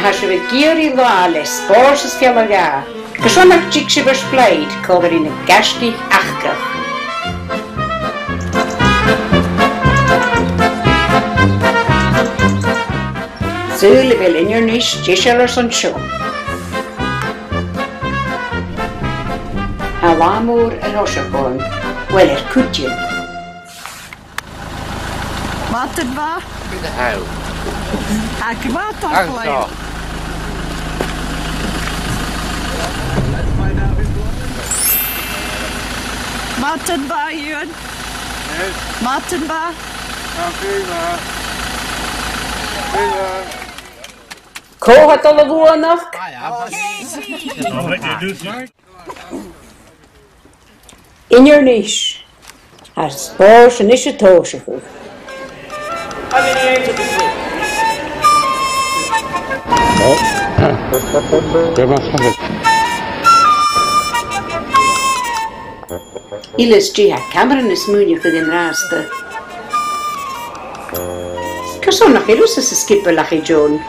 has we geary lawless, borses fialaga. Gesonach jigsibers played, covered in a Gaisgaich Acrach. Zule wil in your niche, Jishellers on show. Alamur en Oshaborn, well could you? Wat het was? In de huil. Ik wou toch alleen. Wat het was, Jön? Wat het was? Ko had alle woorden nog? In your niche, has bors en is het hoosje goed. Iles G. Cameron is moeilijk voor de raaste. Kasson nog heel se skippen lach John.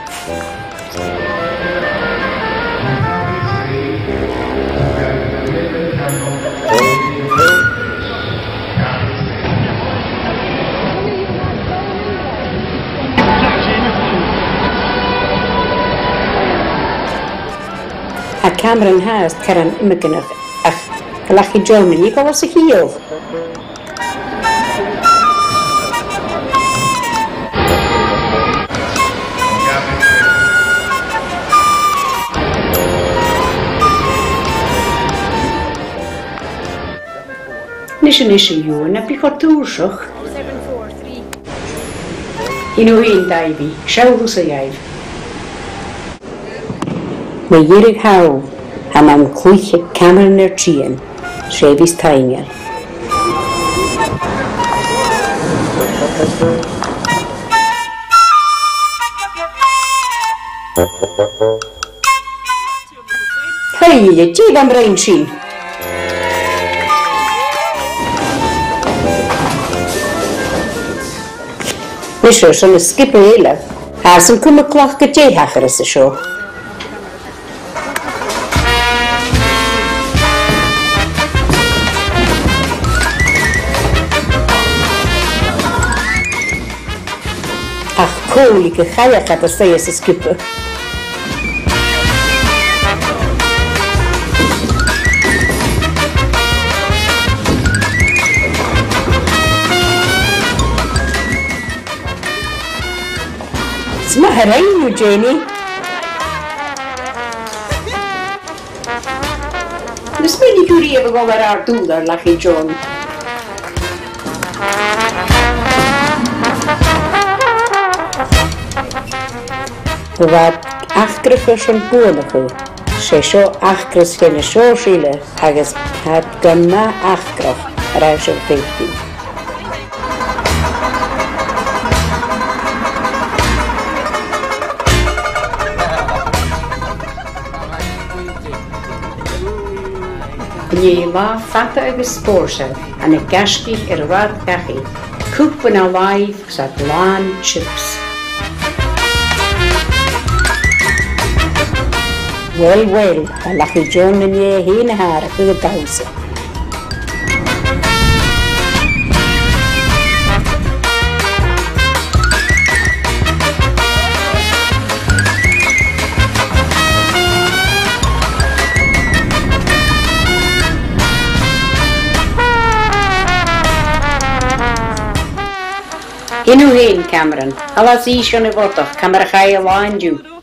A Cameron has karan immigrant ach lach John en ik was ik hier. Nische joen, heb je goed toerzag? 743. In Davy, schau hoe ze jij. Maar hier hou, aan een kloeitje Cameron er tien, schreef is tijnger. Hey, je zie dan brein zien. Nische zo'n skippen hele, haar zijn kuma klach gejee hacher is de show. Ach, koolike gajak gaat er steeds te skippen. Smaak erin, Eugenie. Dus ben ik jullie even gaan naar haar toe, daar lag je John. Wat achterigers van boeren. Ze zo achterigers van de zoolschielen. Hagens het gamma achterig. Ruis op 15. Je la fatta over sporsen en een Gaisgaich raad gachi. Koop van alive zat laan chips. Well, dan lag je John en je heen haar voor de pauze. In uw heen, Cameron. Alla zie je een woord, camera ga je laan doen.